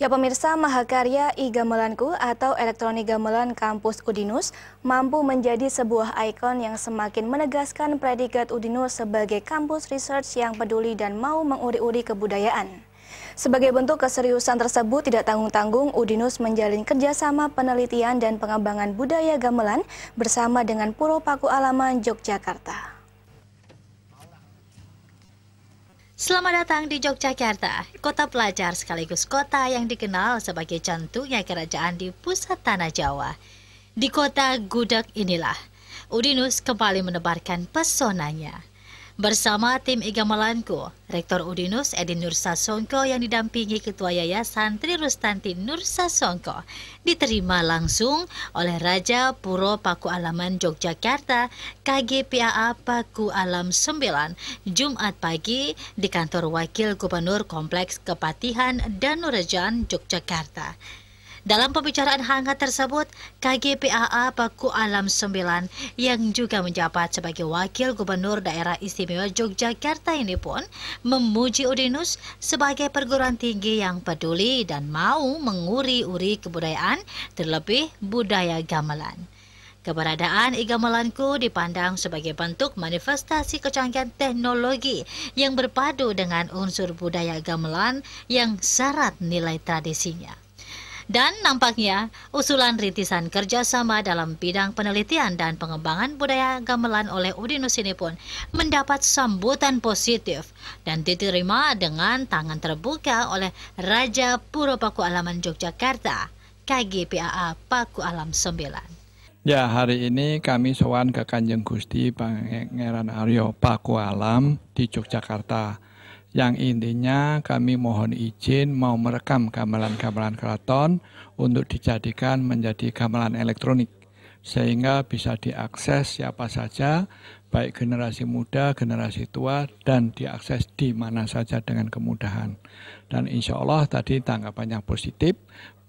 Ya pemirsa, Mahakarya e-Gamelanku atau elektronik gamelan kampus Udinus mampu menjadi sebuah ikon yang semakin menegaskan predikat Udinus sebagai kampus research yang peduli dan mau menguri-uri kebudayaan. Sebagai bentuk keseriusan tersebut, tidak tanggung-tanggung Udinus menjalin kerjasama penelitian dan pengembangan budaya gamelan bersama dengan Puro Paku Alaman Yogyakarta. Selamat datang di Yogyakarta, kota pelajar sekaligus kota yang dikenal sebagai jantungnya kerajaan di pusat tanah Jawa. Di kota gudeg inilah, Udinus kembali menebarkan pesonanya. Bersama tim e-Gamelanku, Rektor Udinus Edi Nursasongko yang didampingi Ketua Yayasan Tri Rustanti Nursasongko diterima langsung oleh Raja Puro Paku Alaman Yogyakarta KGPAA Paku Alam 9 Jumat pagi di kantor Wakil Gubernur Kompleks Kepatihan Danurejan Yogyakarta. Dalam pembicaraan hangat tersebut, KGPAA Paku Alam 9 yang juga menjabat sebagai Wakil Gubernur Daerah Istimewa Yogyakarta ini pun memuji Udinus sebagai perguruan tinggi yang peduli dan mau menguri-uri kebudayaan, terlebih budaya gamelan. Keberadaan e-Gamelanku dipandang sebagai bentuk manifestasi kecanggihan teknologi yang berpadu dengan unsur budaya gamelan yang syarat nilai tradisinya. Dan nampaknya usulan rintisan kerjasama dalam bidang penelitian dan pengembangan budaya gamelan oleh Udinus ini pun mendapat sambutan positif dan diterima dengan tangan terbuka oleh Raja Puro Paku Alaman Yogyakarta, KGPAA Paku Alam 9. Ya, hari ini kami sowan ke Kanjeng Gusti Pangeran Aryo Paku Alam di Yogyakarta. Yang intinya kami mohon izin mau merekam gamelan-gamelan keraton untuk dijadikan menjadi gamelan elektronik. Sehingga bisa diakses siapa saja, baik generasi muda, generasi tua, dan diakses di mana saja dengan kemudahan. Dan insya Allah tadi tanggapannya positif,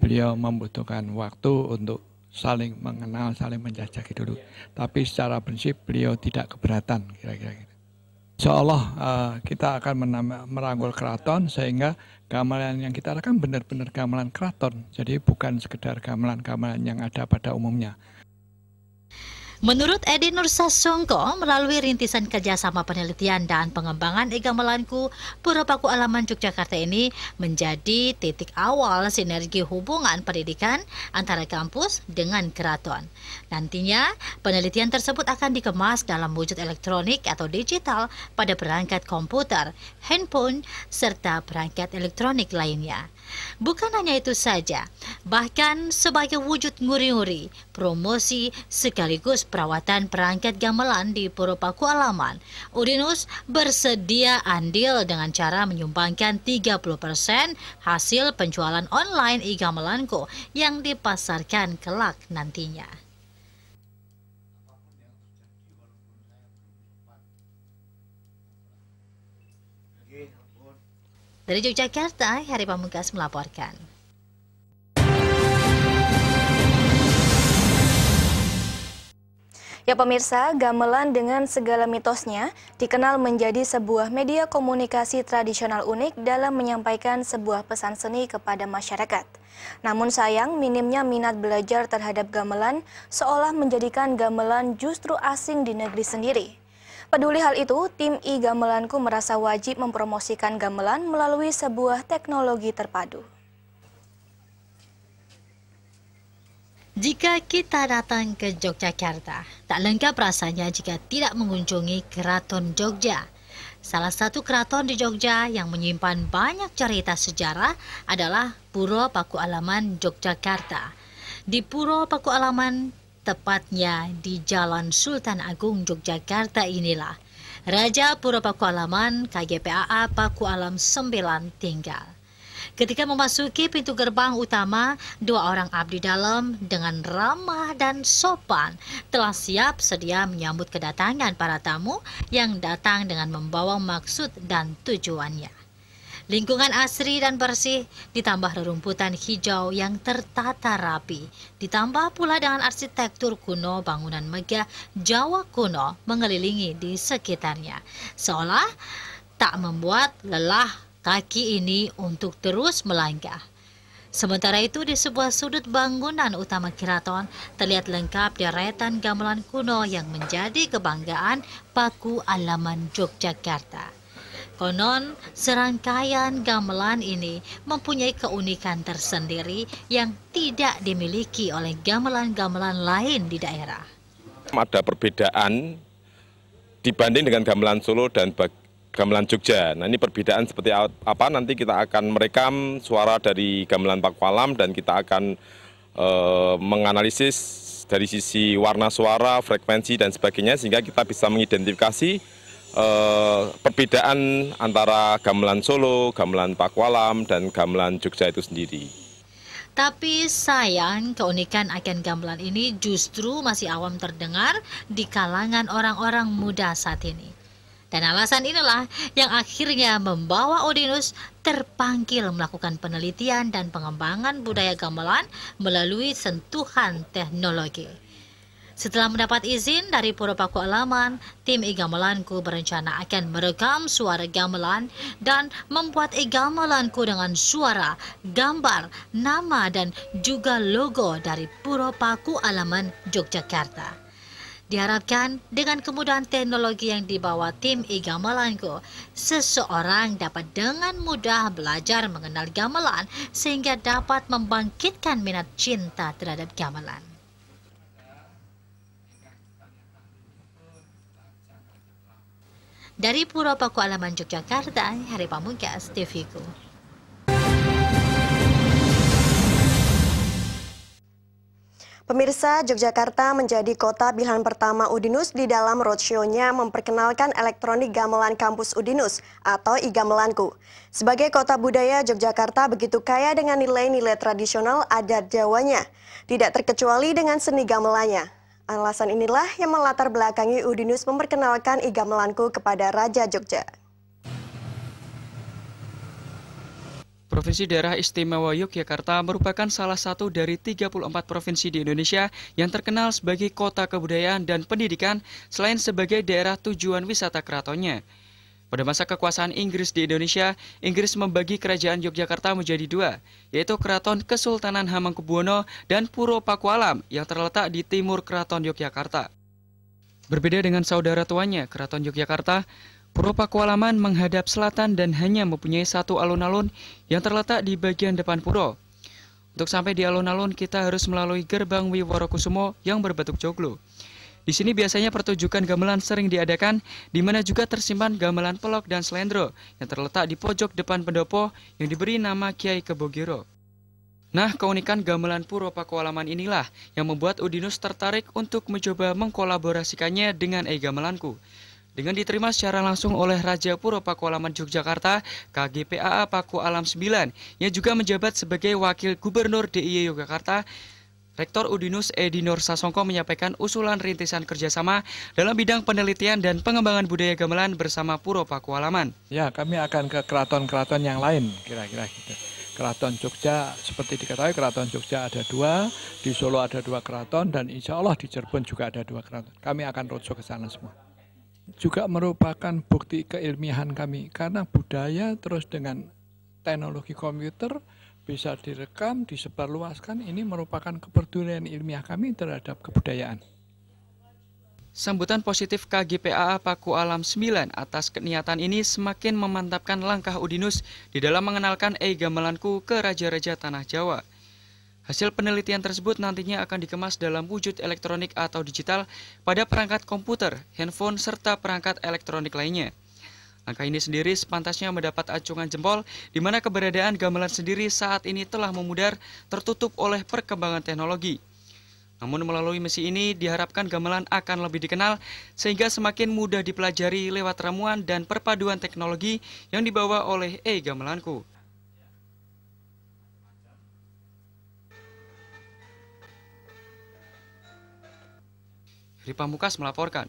beliau membutuhkan waktu untuk saling mengenal, saling menjajaki dulu. Tapi secara prinsip beliau tidak keberatan, kira-kira gitu. Insya Allah kita akan merangkul keraton sehingga gamelan yang kita rekam benar-benar gamelan keraton. Jadi bukan sekedar gamelan-gamelan yang ada pada umumnya. Menurut Edi Nursasongko, melalui rintisan kerjasama penelitian dan pengembangan e-Gamelanku, Puro Paku Alaman Yogyakarta ini menjadi titik awal sinergi hubungan pendidikan antara kampus dengan keraton. Nantinya, penelitian tersebut akan dikemas dalam wujud elektronik atau digital pada perangkat komputer, handphone, serta perangkat elektronik lainnya. Bukan hanya itu saja, bahkan sebagai wujud nguri-nguri, promosi sekaligus perawatan perangkat gamelan di Puro Paku Alaman, Udinus bersedia andil dengan cara menyumbangkan 30% hasil penjualan online e-Gamelanku yang dipasarkan kelak nantinya. Dari Yogyakarta, Hari Pamungkas melaporkan. Ya pemirsa, gamelan dengan segala mitosnya dikenal menjadi sebuah media komunikasi tradisional unik dalam menyampaikan sebuah pesan seni kepada masyarakat. Namun sayang, minimnya minat belajar terhadap gamelan seolah menjadikan gamelan justru asing di negeri sendiri. Peduli hal itu, tim e-Gamelanku merasa wajib mempromosikan gamelan melalui sebuah teknologi terpadu. Jika kita datang ke Yogyakarta, tak lengkap rasanya jika tidak mengunjungi Keraton Jogja. Salah satu keraton di Jogja yang menyimpan banyak cerita sejarah adalah Puro Paku Alaman Yogyakarta. Di Puro Paku Alaman, tepatnya di Jalan Sultan Agung Yogyakarta inilah, Raja Puro Paku Alaman KGPAA Paku Alam 9 tinggal. Ketika memasuki pintu gerbang utama, dua orang abdi dalam dengan ramah dan sopan telah siap sedia menyambut kedatangan para tamu yang datang dengan membawa maksud dan tujuannya. Lingkungan asri dan bersih ditambah rerumputan hijau yang tertata rapi, ditambah pula dengan arsitektur kuno bangunan megah Jawa kuno mengelilingi di sekitarnya, seolah tak membuat lelah kaki ini untuk terus melangkah. Sementara itu di sebuah sudut bangunan utama keraton terlihat lengkap deretan gamelan kuno yang menjadi kebanggaan Paku Alaman Yogyakarta. Konon, serangkaian gamelan ini mempunyai keunikan tersendiri yang tidak dimiliki oleh gamelan-gamelan lain di daerah. Ada perbedaan dibanding dengan gamelan Solo dan gamelan Jogja. Nah, ini perbedaan seperti apa nanti kita akan merekam suara dari gamelan Paku Alam dan kita akan menganalisis dari sisi warna suara, frekuensi dan sebagainya sehingga kita bisa mengidentifikasi perbedaan antara gamelan Solo, gamelan Paku Alam dan gamelan Jogja itu sendiri. Tapi sayang, keunikan akan gamelan ini justru masih awam terdengar di kalangan orang-orang muda saat ini. Dan alasan inilah yang akhirnya membawa Udinus terpanggil melakukan penelitian dan pengembangan budaya gamelan melalui sentuhan teknologi. Setelah mendapat izin dari Puro Paku Alaman, tim e-gamelanku berencana akan merekam suara gamelan dan membuat e-gamelanku dengan suara, gambar, nama dan juga logo dari Puro Paku Alaman Yogyakarta. Diharapkan dengan kemudahan teknologi yang dibawa tim e-gamelanku, seseorang dapat dengan mudah belajar mengenal gamelan sehingga dapat membangkitkan minat cinta terhadap gamelan. Dari Puro Paku Alaman Yogyakarta, Hari Pamungkas, TV-ku. Pemirsa, Yogyakarta menjadi kota pilihan pertama Udinus di dalam roadshow-nya memperkenalkan elektronik gamelan kampus Udinus atau e-gamelanku. Sebagai kota budaya, Yogyakarta begitu kaya dengan nilai-nilai tradisional adat Jawanya, tidak terkecuali dengan seni gamelannya. Alasan inilah yang melatar belakangi Udinus memperkenalkan e-gamelanku kepada Raja Jogja. Provinsi Daerah Istimewa Yogyakarta merupakan salah satu dari 34 provinsi di Indonesia yang terkenal sebagai kota kebudayaan dan pendidikan selain sebagai daerah tujuan wisata keratonnya. Pada masa kekuasaan Inggris di Indonesia, Inggris membagi kerajaan Yogyakarta menjadi dua, yaitu Keraton Kesultanan Hamengkubuwono dan Puro Paku Alam yang terletak di timur Keraton Yogyakarta. Berbeda dengan saudara tuanya, Keraton Yogyakarta, Puro Paku Alaman menghadap selatan dan hanya mempunyai satu alun-alun yang terletak di bagian depan puro. Untuk sampai di alun-alun, kita harus melalui gerbang Wiworokusumo yang berbentuk joglo. Di sini biasanya pertunjukan gamelan sering diadakan, di mana juga tersimpan gamelan pelok dan slendro yang terletak di pojok depan pendopo yang diberi nama Kiai Kebogiro. Nah, keunikan gamelan Puro Paku Alaman inilah yang membuat Udinus tertarik untuk mencoba mengkolaborasikannya dengan e-gamelanku. Dengan diterima secara langsung oleh Raja Puro Paku Alaman Yogyakarta, KGPAA Paku Alam 9, yang juga menjabat sebagai Wakil Gubernur DIY Yogyakarta, Rektor Udinus Edi Nur Sasongko menyampaikan usulan rintisan kerjasama dalam bidang penelitian dan pengembangan budaya gamelan bersama Puro Paku Alaman. Ya, kami akan ke keraton-keraton yang lain, kira-kira gitu. Keraton Jogja, seperti diketahui Keraton Jogja ada 2, di Solo ada 2 keraton, dan insya Allah di Cirebon juga ada 2 keraton. Kami akan roadshow ke sana semua. Juga merupakan bukti keilmiahan kami karena budaya terus dengan teknologi komputer bisa direkam, disebarluaskan. Ini merupakan kepedulian ilmiah kami terhadap kebudayaan. Sambutan positif KGPAA Paku Alam 9 atas keniatan ini semakin memantapkan langkah Udinus di dalam mengenalkan e-gamelanku ke raja-raja tanah Jawa. Hasil penelitian tersebut nantinya akan dikemas dalam wujud elektronik atau digital pada perangkat komputer, handphone, serta perangkat elektronik lainnya. Langkah ini sendiri sepantasnya mendapat acungan jempol, di mana keberadaan gamelan sendiri saat ini telah memudar tertutup oleh perkembangan teknologi. Namun melalui misi ini diharapkan gamelan akan lebih dikenal, sehingga semakin mudah dipelajari lewat ramuan dan perpaduan teknologi yang dibawa oleh e-gamelanku. Hari Pamungkas melaporkan.